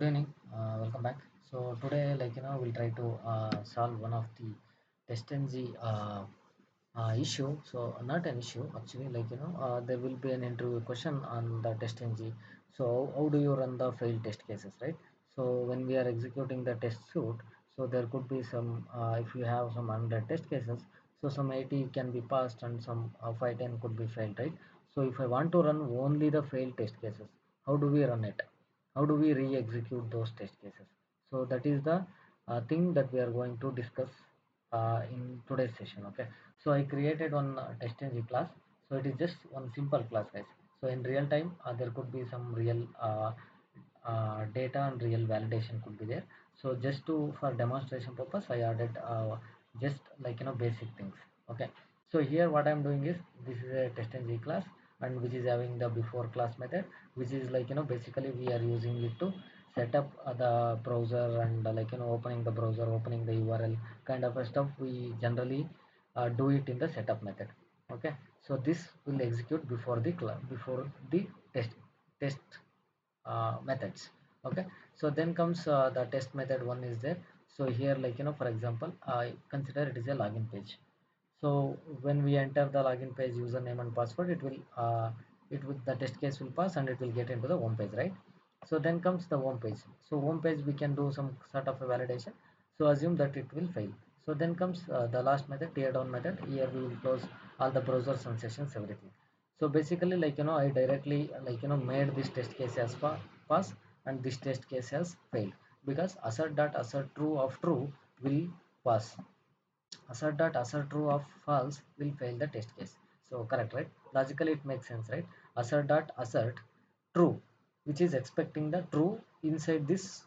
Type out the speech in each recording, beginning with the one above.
Good evening, welcome back. So today, we'll try to solve one of the TestNG issue. So not an issue actually, there will be an interview question on the TestNG. So how do you run the failed test cases, right? So when we are executing the test suite, so there could be some if you have some 100 test cases, so some 80 can be passed and some 510 could be failed, right? So if I want to run only the failed test cases, how do we run it? How do we re-execute those test cases? So that is the thing that we are going to discuss in today's session. Okay, so I created one TestNG class. So it is just one simple class, guys. So in real time there could be some real data and real validation could be there. So just to for demonstration purpose I added just basic things. Okay, so here what I'm doing is this is a TestNG class, and which is having the before class method, which is basically we are using it to set up the browser and opening the browser, opening the URL kind of a stuff we generally do it in the setup method. Okay, so this will execute before the before the test methods. Okay, so then comes the test method one is there. So here for example I consider it is a login page. So when we enter the login page username and password, it will the test case will pass and it will get into the home page, right? So then comes the home page. So home page we can do some sort of a validation. So assume that it will fail. So then comes the last method, tear down method. Here we will close all the browsers and sessions, everything. So basically I directly made this test case as pass and this test case has failed, because assert true of true will pass, assert true of false will fail the test case. So correct, right? Logically it makes sense, right? Assert true, which is expecting the true inside this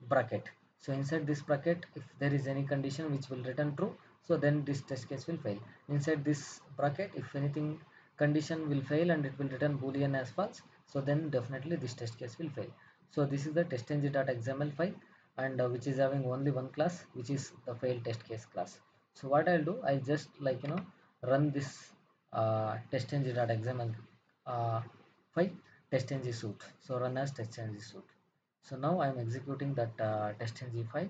bracket. So inside this bracket if there is any condition which will return true, so then this test case will fail. Inside this bracket if anything condition will fail and it will return boolean as false, so then definitely this test case will fail. So this is the testng.xml file, and which is having only one class, which is the failed test case class. So what I'll do, I'll just run this testng.xml file, testng suite. So run as testng suite. So now I'm executing that testng file,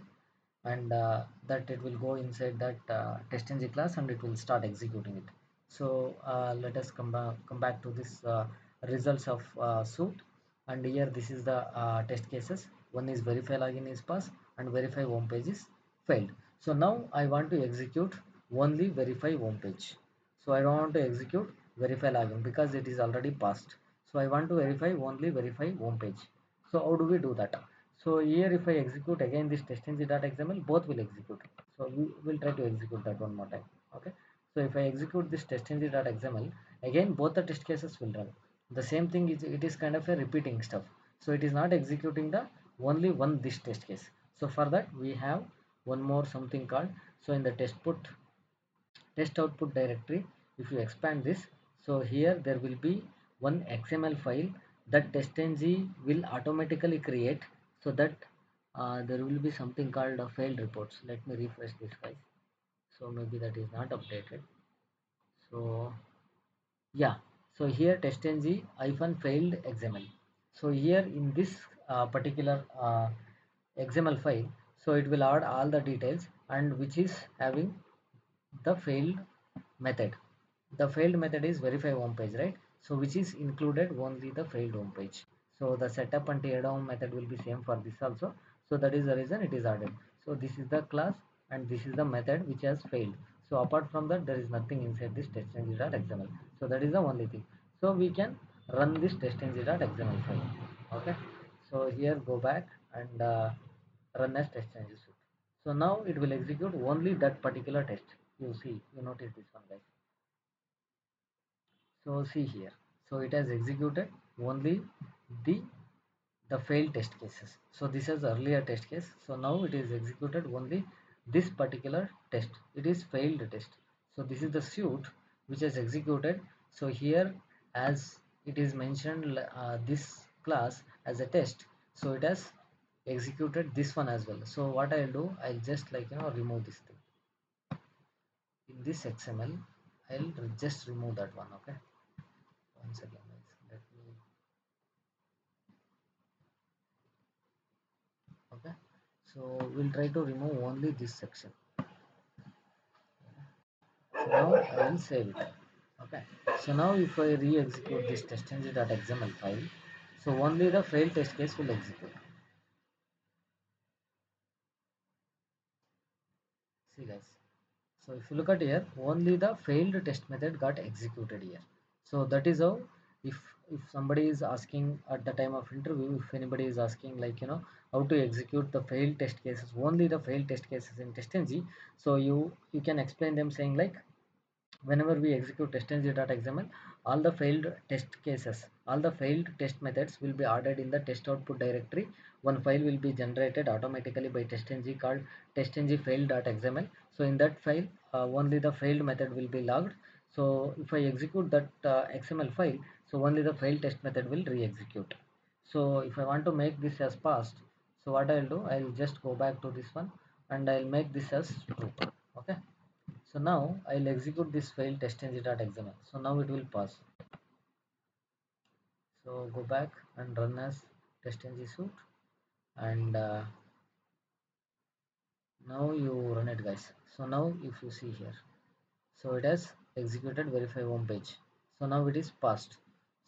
and that it will go inside that testng class and it will start executing it. So let us come back to this results of suite, and here this is the test cases. One is verify login is passed and verify home page is failed. So now I want to execute only verify home page. So I don't want to execute verify login because it is already passed. So I want to verify home page. So how do we do that? So here if I execute again this testng.xml, both will execute. So we will try to execute that one more time. Okay, so if I execute this testng.xml, again both the test cases will run. The same thing is, it is kind of a repeating stuff. So it is not executing the only one this test case. So for that we have one more something called, so in the test output directory, if you expand this, so here there will be one XML file that TestNG will automatically create, so that there will be something called failed reports. Let me refresh this, guys. So maybe that is not updated. So yeah, so here TestNG hyphen failed XML. So here in this particular XML file, so it will add all the details, and which is having the failed method. The failed method is verify home page, right? So which is included only the failed home page. So the setup and teardown method will be same for this also. So that is the reason it is added. So this is the class and this is the method which has failed. So apart from that, there is nothing inside this testng.xml. So that is the only thing. So we can run this testng.xml file. Okay. So here go back and run as testng suite. So now it will execute only that particular test. You see, you notice this one, guys. So see here, so it has executed only the the failed test cases. So this is earlier test case, so now it is executed only this particular test, it is failed test. So this is the suite which is executed. So here as it is mentioned this class as a test, so it has executed this one as well. So what I'll do, I'll just remove this thing in this XML. I'll just remove that one. Okay, once again, guys, let me Okay, so we'll try to remove only this section. So now I will save it. Okay, so now if I re-execute this testng.xml file, so only the failed test case will execute. See guys, so if you look at here, only the failed test method got executed here. So that is how, if somebody is asking at the time of interview, if anybody is asking like how to execute the failed test cases, only the failed test cases in TestNG, so you can explain them saying like, whenever we execute testng.xml, all the failed test cases, all the failed test methods will be added in the test output directory. One file will be generated automatically by testng called testng failed.xml. So in that file, only the failed method will be logged. So if I execute that xml file, so only the failed test method will re-execute. So if I want to make this as passed, so what I'll do, I'll just go back to this one and I'll make this as true. Okay, so now I'll execute this file testng.xml. So now it will pass. So go back and run as testng suite, and now you run it guys. So now if you see here, so it has executed verify home page. So now it is passed.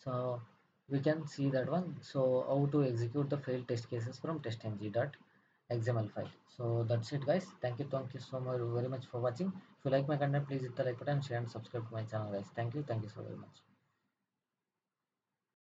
So we can see that one. So how to execute the failed test cases from testng.xml file. So that's it guys. Thank you so much very much for watching. If you like my content, please hit the like button, share and subscribe to my channel guys. Thank you so very much.